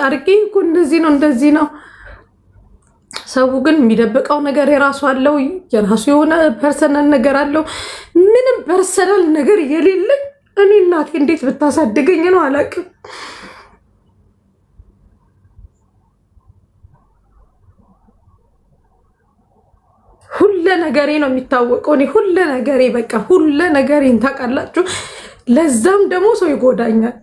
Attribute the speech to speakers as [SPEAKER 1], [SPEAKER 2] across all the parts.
[SPEAKER 1] አርጌ እኮ እንደዚህ ነው ሰው ግን የሚደብቀው ነገር የራሱ አለው የራሱ የሆነ ፐርሰናል ነገር አለው ምንም ፐርሰናል ነገር የሌለኝ እኔ እናቴ እንዴት ብታሳድገኝ ነው አላውቅም ሁሉ ነገሬ ነው የሚታወቀው እኔ ሁሉ ነገሬ በቃ ሁሉ ነገሬን ታውቃላችሁ ለዛም ደግሞ ሰው ይጎዳኛል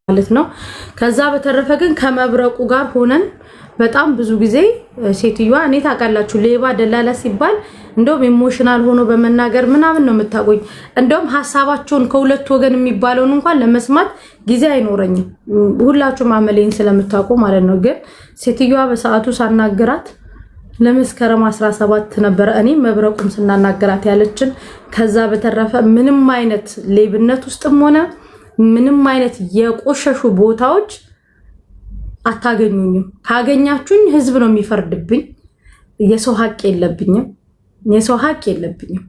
[SPEAKER 1] ማለት ነው ከዛ በተረፈ ግን ከመብረቁ ጋር ሆነን በጣም ብዙ ጊዜ ሴትዮዋ እኔ ታውቃላችሁ ሌባ ደላላ ሲባል እንደውም ኢሞሽናል ሆኖ በመናገር ምናምን ነው የምታቆኝ እንደውም ሐሳባቸውን ከሁለት ወገን የሚባለውን እንኳን ለመስማት ጊዜ አይኖረኝም ሁላችሁም አመሌን ስለምታውቁ ማለት ነው ግን ሴትዮዋ በሰዓቱ ሳናገራት ለመስከረም 17 ነበር እኔ መብረቁም ስናናገራት ያለችን ከዛ በተረፈ ምንም አይነት ሌብነት ውስጥም ሆነ ምንም አይነት የቆሸሹ ቦታዎች አታገኙኝም ካገኛችሁኝ ህዝብ ነው የሚፈርድብኝ የሰው ሀቅ የለብኝም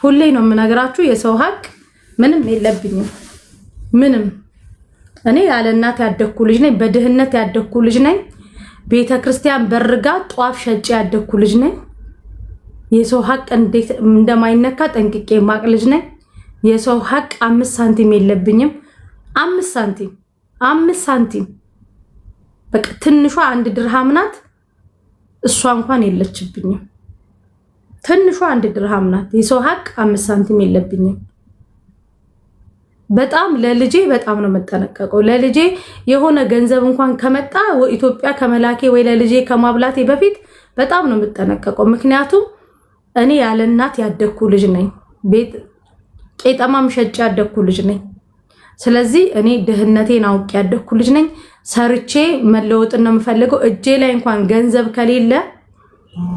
[SPEAKER 1] ሁሌ ነው የምነግራችሁ የሰው ሀቅ ምንም የለብኝም ምንም እኔ ያለ እናት ያደኩ ልጅ ነኝ በድህነት ያደኩ ልጅ ነኝ ቤተክርስቲያን በርጋ ጧፍ ሸጬ ያደኩ ልጅ ነኝ የሰው ሀቅ እንዴት እንደማይነካ ጠንቅቄ ማቅ ልጅ ነኝ የሰው ሀቅ 5 ሳንቲም የለብኝም 5 ሳንቲም በቃ ትንሿ 1 ድርሃም ናት እሷ እንኳን የለችብኝም ትንሿ 1 ድርሃም ናት የሰው ሀቅ 5 ሳንቲም የለብኝም በጣም ለልጄ በጣም ነው መጠነቀቀው ለልጄ የሆነ ገንዘብ እንኳን ከመጣ ኢትዮጵያ ከመላኬ ወይ ለልጄ ከማብላቴ በፊት በጣም ነው መጠነቀቀው ምክንያቱም እኔ ያለ እናት ያደኩ ልጅ ነኝ ቤት ቄጠማም ሸጬ ያደኩ ልጅ ነኝ ስለዚህ እኔ ድህነቴን አውቄ ያደኩ ልጅ ነኝ ሰርቼ መለወጥ ነው የምፈልገው እጄ ላይ እንኳን ገንዘብ ከሌለ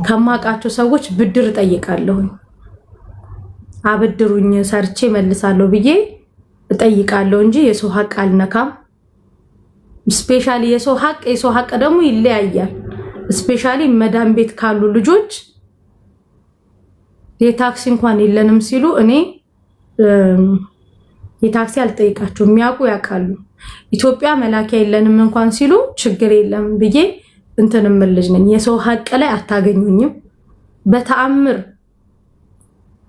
[SPEAKER 1] ከማቃቸው ሰዎች ብድር ጠይቃለሁ አብድሩኝ ሰርቼ መልሳለሁ ብዬ እጠይቃለሁ እንጂ የሰው ሀቅ አልነካም ስፔሻሊ የሰው ሀቅ ደግሞ ይለያያል ስፔሻሊ መዳም ቤት ካሉ ልጆች የታክሲ እንኳን የለንም ሲሉ እኔ የታክሲ አልጠይቃቸው የሚያውቁ ያውቃሉ ኢትዮጵያ መላኪያ የለንም እንኳን ሲሉ ችግር የለም ብዬ እንትንም ልጅ ነኝ የሰው ሀቅ ላይ አታገኙኝም በተአምር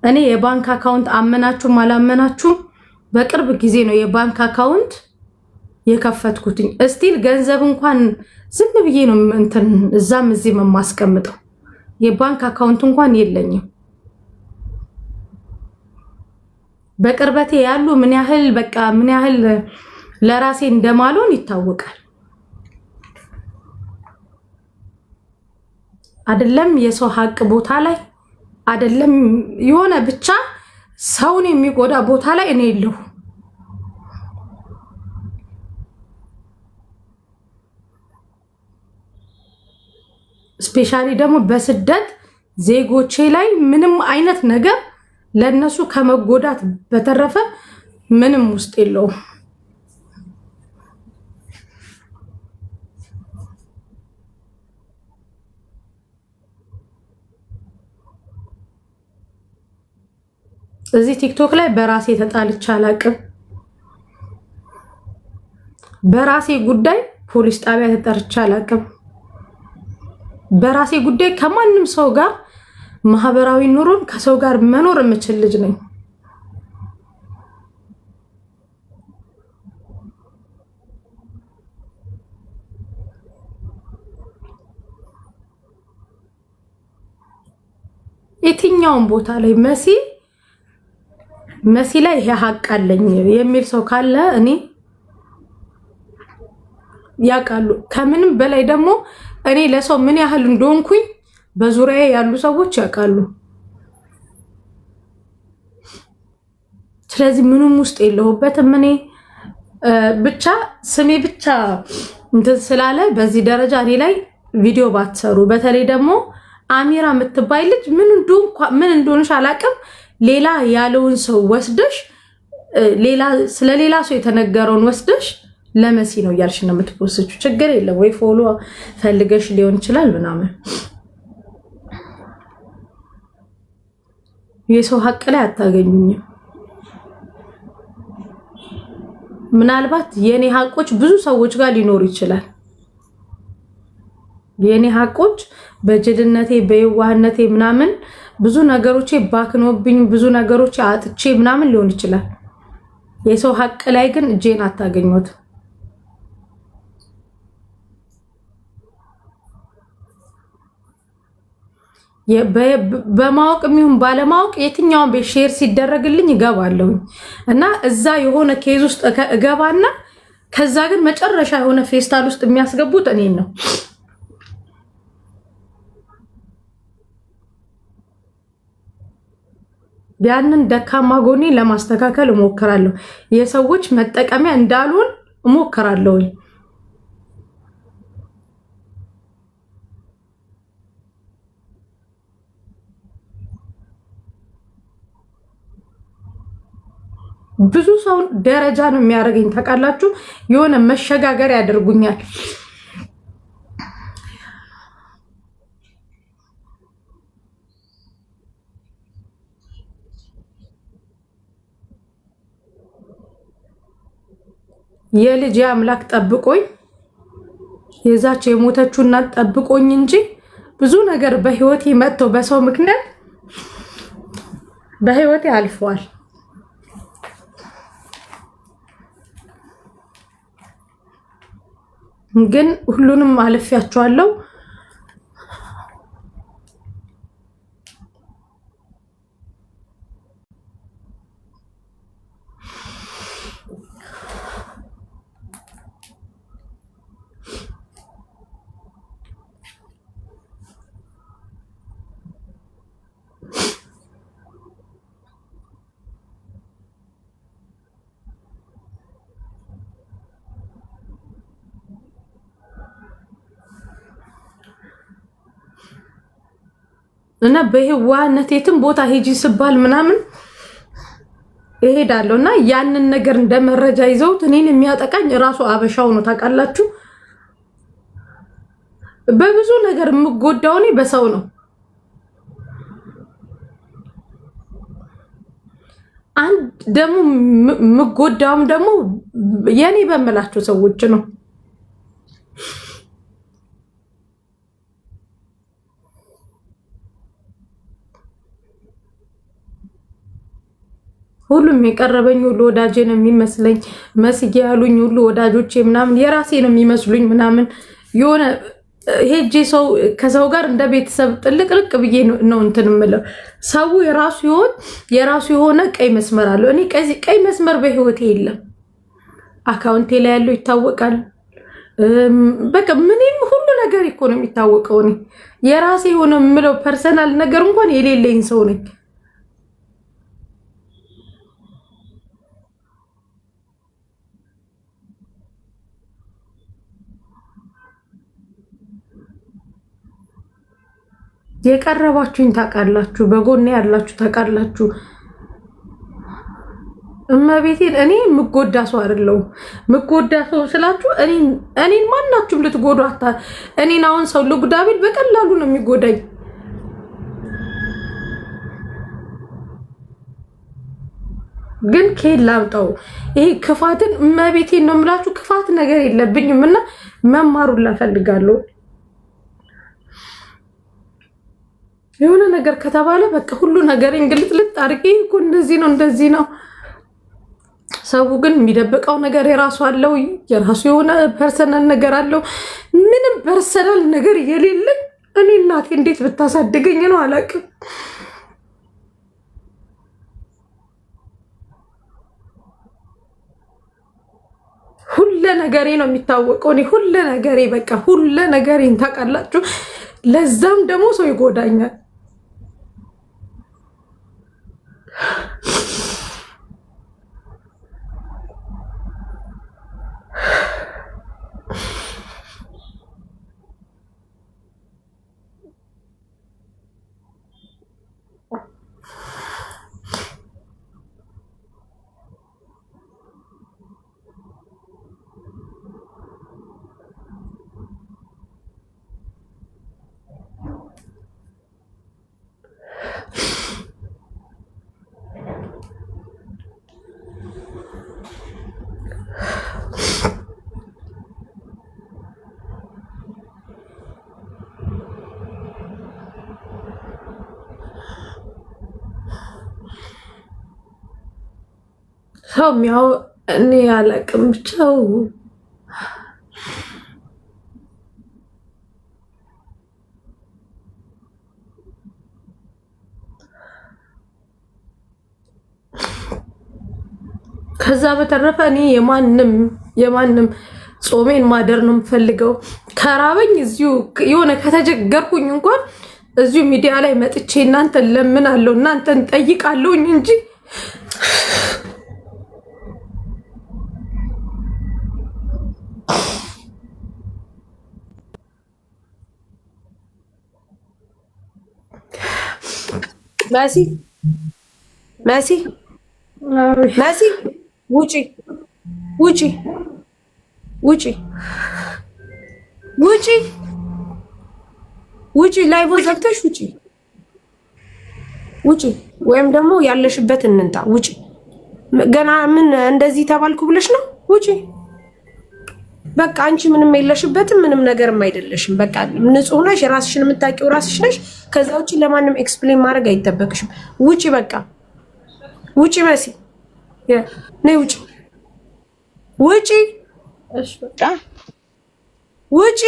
[SPEAKER 1] እኔ የባንክ አካውንት አመናችሁ ማላመናችሁ በቅርብ ጊዜ ነው የባንክ አካውንት የከፈትኩትኝ እስቲል ገንዘብ እንኳን ዝም ብዬ ነው እንትን እዛም እዚህ ማስቀምጠው የባንክ አካውንት እንኳን የለኝም በቅርበቴ ያሉ ምን ያህል ለራሴ እንደማልሆን ይታወቃል አይደለም የሰው ሀቅ ቦታ ላይ አይደለም የሆነ ብቻ ሰውን የሚጎዳ ቦታ ላይ እኔ የለሁ ስፔሻሊ ደግሞ በስደት ዜጎቼ ላይ ምንም አይነት ነገር ለነሱ ከመጎዳት በተረፈ ምንም ውስጥ የለው እዚህ ቲክቶክ ላይ በራሴ ተጣልቼ አላቅም በራሴ ጉዳይ ፖሊስ ጣቢያ ተጠርቼ አላቅም በራሴ ጉዳይ ከማንም ሰው ጋር ማህበራዊ ኑሮን ከሰው ጋር መኖር የምችል ልጅ ነኝ የትኛውም ቦታ ላይ መሲ ላይ ይሄ ሀቅ አለኝ የሚል ሰው ካለ እኔ ያቃሉ ከምንም በላይ ደግሞ እኔ ለሰው ምን ያህል እንደሆንኩኝ በዙሪያዬ ያሉ ሰዎች ያቃሉ ስለዚህ ምንም ውስጥ የለሁበትም እኔ ብቻ ስሜ ብቻ እንትን ስላለ በዚህ ደረጃ እኔ ላይ ቪዲዮ ባትሰሩ በተለይ ደግሞ አሚራ የምትባይ ልጅ ምን እንደሆነሽ አላቅም ሌላ ያለውን ሰው ወስደሽ ሌላ ስለሌላ ሰው የተነገረውን ወስደሽ ለመሲ ነው ያልሽ ነው የምትፖስቹ። ችግር የለም ወይ ፎሎ ፈልገሽ ሊሆን ይችላል ምናምን። የሰው ሀቅ ላይ አታገኙኝም። ምናልባት የኔ ሀቆች ብዙ ሰዎች ጋር ሊኖሩ ይችላል። የኔ ሀቆች በጅልነቴ በየዋህነቴ ምናምን ብዙ ነገሮቼ ባክኖብኝ ብዙ ነገሮቼ አጥቼ ምናምን ሊሆን ይችላል። የሰው ሀቅ ላይ ግን እጄን አታገኙት። በማወቅ የሚሆን ባለማወቅ የትኛውን ቤት ሼር ሲደረግልኝ እገባለሁ እና እዛ የሆነ ኬዝ ውስጥ እገባና ከዛ ግን መጨረሻ የሆነ ፌስታል ውስጥ የሚያስገቡት እኔን ነው። ያንን ደካማ ጎኔ ለማስተካከል እሞክራለሁ። የሰዎች መጠቀሚያ እንዳልሆን እሞክራለሁ። ብዙ ሰው ደረጃ ነው የሚያደርገኝ ታውቃላችሁ። የሆነ መሸጋገር ያደርጉኛል። የልጅ አምላክ ጠብቆኝ የዛች የሞተችው እናት ጠብቆኝ እንጂ ብዙ ነገር በህይወቴ መጥተው በሰው ምክንያት በህይወቴ አልፈዋል። ግን ሁሉንም አልፌያቸዋለሁ። እና በህዋነት የትም ቦታ ሄጂ ስባል ምናምን እሄዳለሁ እና ያንን ነገር እንደመረጃ ይዘውት እኔን የሚያጠቃኝ ራሱ አበሻው ነው ታውቃላችሁ። በብዙ ነገር የምጎዳው እኔ በሰው ነው። አንድ ደግሞ የምጎዳውም ደግሞ የኔ በመላቸው ሰዎች ነው። ሁሉም የቀረበኝ ሁሉ ወዳጄ ነው የሚመስለኝ። መስዬ ያሉኝ ሁሉ ወዳጆቼ ምናምን የራሴ ነው የሚመስሉኝ ምናምን የሆነ ሄጄ ሰው ከሰው ጋር እንደ ቤተሰብ ጥልቅልቅ ብዬ ነው እንትን የምለው። ሰው የራሱ የሆነ ቀይ መስመር አለው። እኔ ቀይ መስመር በህይወቴ የለም። አካውንቴ ላይ ያለው ይታወቃል። በቃ ምንም ሁሉ ነገር እኮ ነው የሚታወቀው። እኔ የራሴ የሆነ የምለው ፐርሰናል ነገር እንኳን የሌለኝ ሰው ነኝ። የቀረባችሁኝ ታውቃላችሁ፣ በጎኔ ያላችሁ ታውቃላችሁ። እመቤቴን እኔ ምጎዳ ሰው አይደለሁም። ምጎዳ ሰው ስላችሁ እኔን ማናችሁም ልትጎዱ እኔን አሁን ሰው ልጉዳ ቢል በቀላሉ ነው የሚጎዳኝ። ግን ከየት ላምጣው ይሄ ክፋትን? እመቤቴን ነው የምላችሁ፣ ክፋት ነገር የለብኝም እና መማሩን ላፈልጋለሁ። የሆነ ነገር ከተባለ በቃ ሁሉ ነገር እንግልጥልጥ አድርጌ እኮ እንደዚህ ነው። ሰው ግን የሚደብቀው ነገር የራሱ አለው። የራሱ የሆነ ፐርሰናል ነገር አለው። ምንም ፐርሰናል ነገር የሌለኝ እኔ እናቴ እንዴት ብታሳድገኝ ነው አላውቅም። ሁሉ ነገሬ ነው የሚታወቀው። እኔ ሁሉ ነገሬ በቃ ሁሉ ነገሬን ታውቃላችሁ። ለዛም ደግሞ ሰው ይጎዳኛል።
[SPEAKER 2] ሰው የሚያው እኔ አላቅም ብቻው ከዛ በተረፈ እኔ የማንም ጾሜን ማደር ነው የምፈልገው። ከራበኝ እዚሁ የሆነ ከተጀገርኩኝ እንኳን እዚሁ ሚዲያ ላይ መጥቼ እናንተን ለምናለሁ እናንተን ጠይቃለሁኝ እንጂ
[SPEAKER 3] መሲ ውጪ ውጪ ውጪ ውጪ ውጪ ላይቭ ዘግተሽ ውጪ ውጪ፣ ወይም ደግሞ ያለሽበት እንንጣ ውጪ። ገና ምን እንደዚህ ተባልኩ ብለሽ ነው? ውጪ በቃ። አንቺ ምንም የለሽበትም፣ ምንም ነገርም አይደለሽም። በቃ ንጹህ ነሽ፣ ራስሽን የምታውቂው ራስሽ ነሽ። ከዛ ውጪ ለማንም ኤክስፕሌን ማድረግ አይጠበቅሽም። ውጪ በቃ ውጪ። መሲ ነይ ውጪ ውጪ።
[SPEAKER 4] እሺ በቃ
[SPEAKER 3] ውጪ።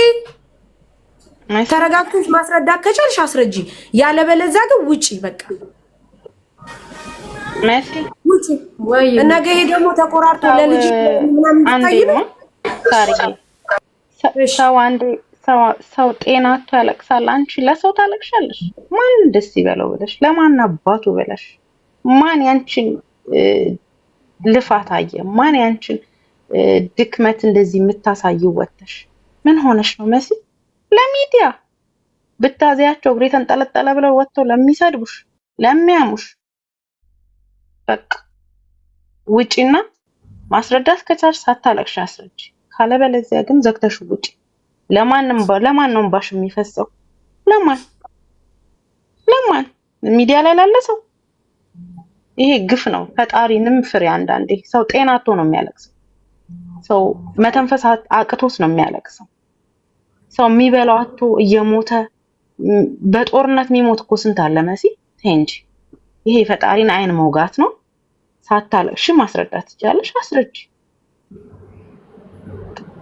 [SPEAKER 3] ተረጋግተሽ ማስረዳት ከቻልሽ አስረጂ፣ ያለበለዚያ ግን ውጪ በቃ
[SPEAKER 4] መሲ
[SPEAKER 3] ውጪ። ነገ ይሄ ደግሞ ተቆራርጦ ለልጅ ምናምን ታይነው
[SPEAKER 4] ታሪክ ሰው አንዴ ሰው ጤናቱ ያለቅሳል። አንቺ ለሰው ታለቅሻለሽ። ማን ደስ ይበለው ብለሽ ለማን አባቱ ብለሽ ማን ያንቺን ልፋት አየ? ማን ያንቺን ድክመት እንደዚህ የምታሳይው ወተሽ ምን ሆነሽ ነው መሲ? ለሚዲያ ብታዚያቸው እግሬ ተንጠለጠለ ብለው ወጥተው ለሚሰድቡሽ ለሚያሙሽ በቃ ውጪና ማስረዳት ከቻልሽ ሳታለቅሽ አስረጂ። ካለበለዚያ ግን ዘግተሽ ውጪ። ለማን ነው ባሽ የሚፈሰው? ለማን ሚዲያ ላይ ላለ ሰው ይሄ ግፍ ነው። ፈጣሪንም ፍሬ። አንዳንዴ ሰው ጤናቶ ነው የሚያለቅሰው። ሰው መተንፈስ አቅቶስ ነው የሚያለቅሰው። ሰው የሚበላው አጥቶ እየሞተ በጦርነት የሚሞት እኮ ስንት አለ መሲ። እንጂ ይሄ ፈጣሪን አይን መውጋት ነው። ሳታለቅሽ ማስረዳት ትችላለሽ፣ አስረጂ።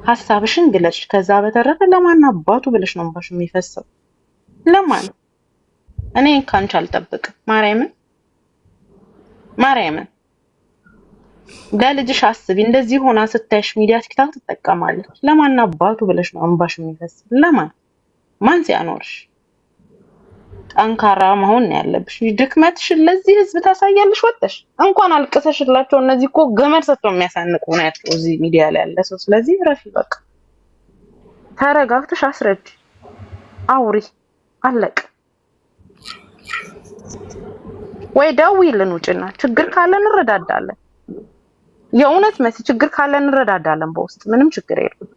[SPEAKER 4] ሐሳብሽን ግለጭ። ከዛ በተረፈ ለማን አባቱ ብለሽ ነው ባሽ የሚፈሰው? ለማን? እኔ ካንቺ አልጠብቅም። ማርያምን ለልጅሽ አስቢ። እንደዚህ ሆና ስታይሽ ሚዲያ ቲክታክ ትጠቀማለች። ለማን አባቱ ብለሽ ነው እንባሽ የሚፈስ? ማን ሲያኖርሽ? ጠንካራ መሆን ነው ያለብሽ። ድክመትሽን ለዚህ ህዝብ ታሳያለሽ ወጥተሽ። እንኳን አልቅሰሽላቸው። እነዚህ እኮ ገመድ ሰጥተው የሚያሳንቁ ናቸው እዚህ ሚዲያ ላይ ያለ ሰው። ስለዚህ ረፊ በቃ ተረጋግተሽ አስረጅ፣ አውሪ፣ አለቅ። ወይ ደውይልን ውጭና ችግር ካለ እንረዳዳለን። የእውነት መሲ ችግር ካለ እንረዳዳለን በውስጥ ምንም ችግር የለም።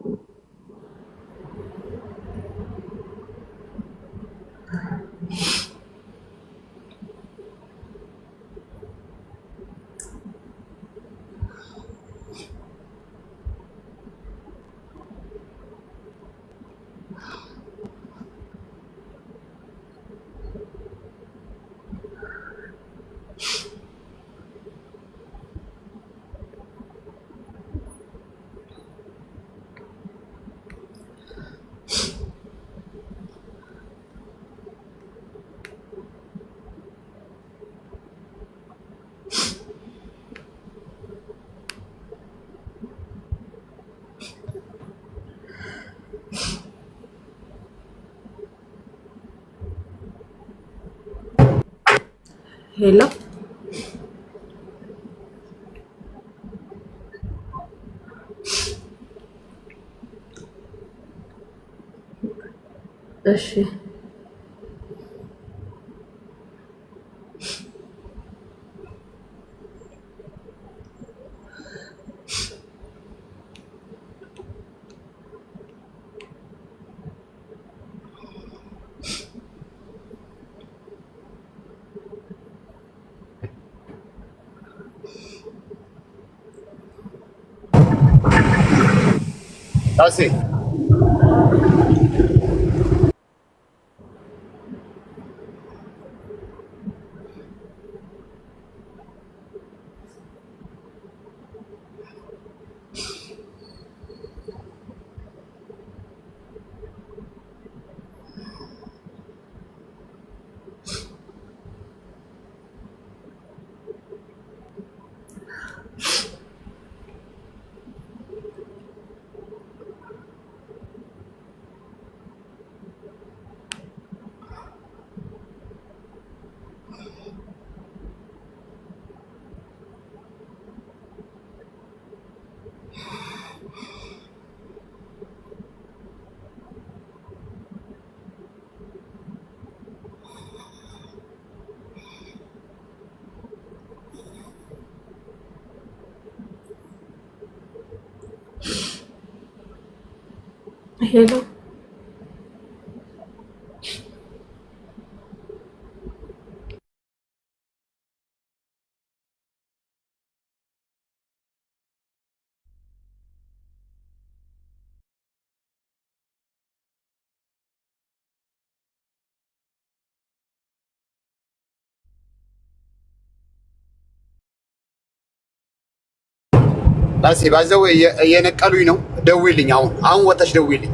[SPEAKER 2] ሄሎ እሺ
[SPEAKER 5] Así.
[SPEAKER 2] ሄሎ
[SPEAKER 5] ላሲ ባዘው እየነቀሉኝ ነው። ደውይልኝ፣ አሁን ወጣሽ ደውይልኝ።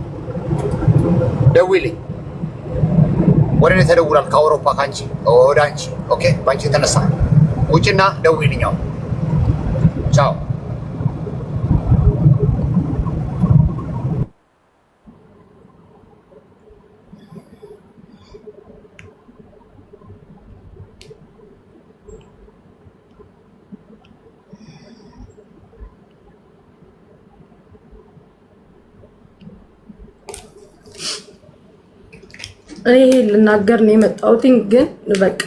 [SPEAKER 5] ወደ እኔ ተደውሏል ከአውሮፓ ካንቺ ወደ አንቺ። ኦኬ ባንቺ የተነሳ ውጭና ደውይልኝ አሁን። ቻው።
[SPEAKER 2] እኔ ልናገር ነው የመጣሁት፣ ግን በቃ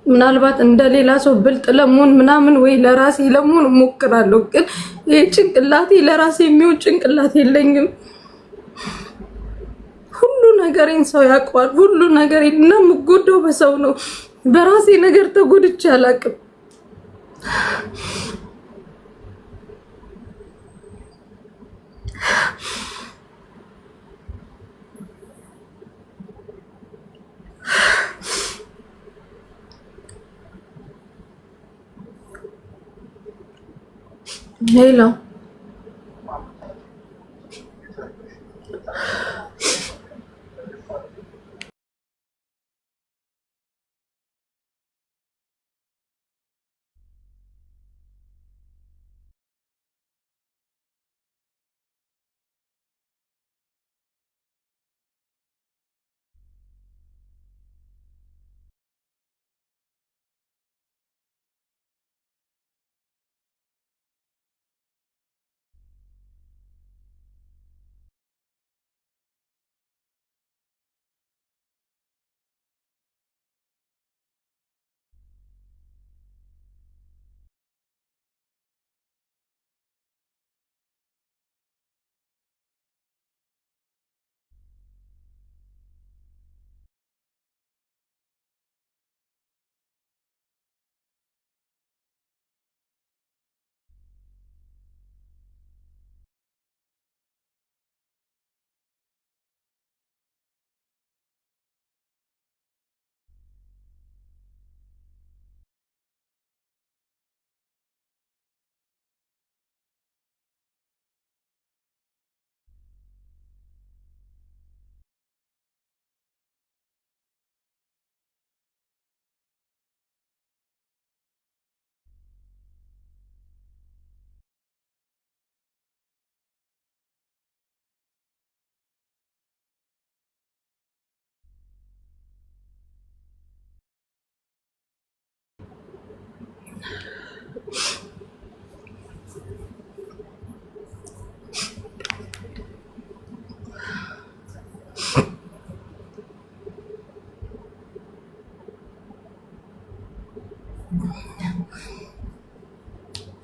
[SPEAKER 2] ምናልባት እንደሌላ ሰው ብልጥ ለመሆን ምናምን ወይ ለራሴ ለመሆን እሞክራለሁ፣ ግን ይሄ ጭንቅላቴ ለራሴ የሚሆን ጭንቅላት የለኝም። ሁሉ ነገሬን ሰው ያውቀዋል። ሁሉ ነገሬን እና የምጎዳው በሰው ነው። በራሴ ነገር ተጎድቼ አላውቅም። ሄሎ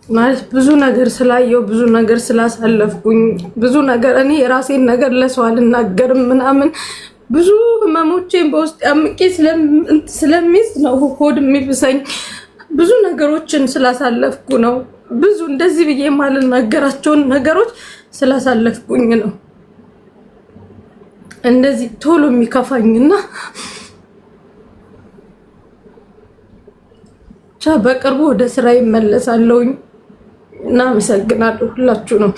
[SPEAKER 2] ማለት ብዙ ነገር ስላየው ብዙ ነገር ስላሳለፍኩኝ ብዙ ነገር እኔ የራሴን ነገር ለሰው አልናገርም ምናምን ብዙ ህመሞቼን በውስጥ ያምቄ ስለሚይዝ ነው ሆድ የሚብሰኝ። ብዙ ነገሮችን ስላሳለፍኩ ነው። ብዙ እንደዚህ ብዬ የማልናገራቸውን ነገሮች ስላሳለፍኩኝ ነው እንደዚህ ቶሎ የሚከፋኝና በቅርቡ ወደ ስራ ይመለሳለሁኝ። እና አመሰግናለሁ ሁላችሁንም።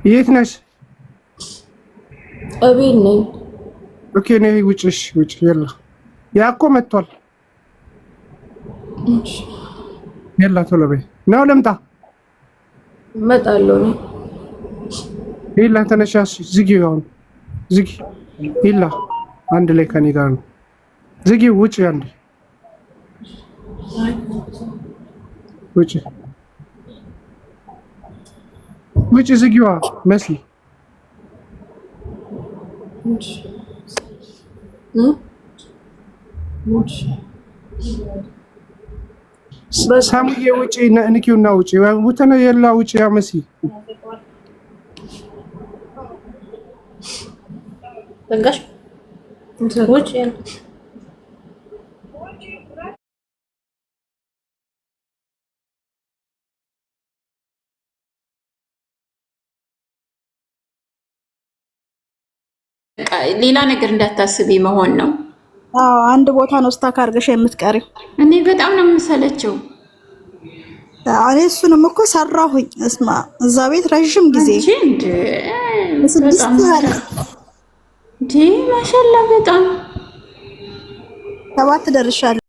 [SPEAKER 6] የት ነሽ?
[SPEAKER 2] እቤት ነኝ።
[SPEAKER 6] ኦኬ ነይ ውጭሽ ውጭ የላ ያኮ መጥቷል። የላ ቶሎ በይ ነው ልምጣ
[SPEAKER 2] እመጣለሁ ነው
[SPEAKER 6] ይላ ተነሻሽ ዝጊው አሁን ዝጊ ይላ አንድ ላይ ከኔ ጋር ነው ዝጊው ውጭ አንድ ውጭ ውጭ ዝጊዋ መሲ ሳሙዬ ውጭ ንኪውና ውጭ ውተነ የላ ውጭ ያ መሲ
[SPEAKER 2] ተንጋሽ ውጭ
[SPEAKER 7] ሌላ ነገር እንዳታስቢ መሆን ነው።
[SPEAKER 8] አዎ አንድ ቦታ ነው ስታክ አድርገሽ የምትቀሪው።
[SPEAKER 7] እኔ በጣም ነው የምሰለቸው።
[SPEAKER 8] እኔ እሱንም እኮ ሰራሁኝ። እስማ እዛ ቤት ረጅም ጊዜ
[SPEAKER 7] እንዴ ማሻአላ በጣም
[SPEAKER 8] 7 ደርሻለሁ።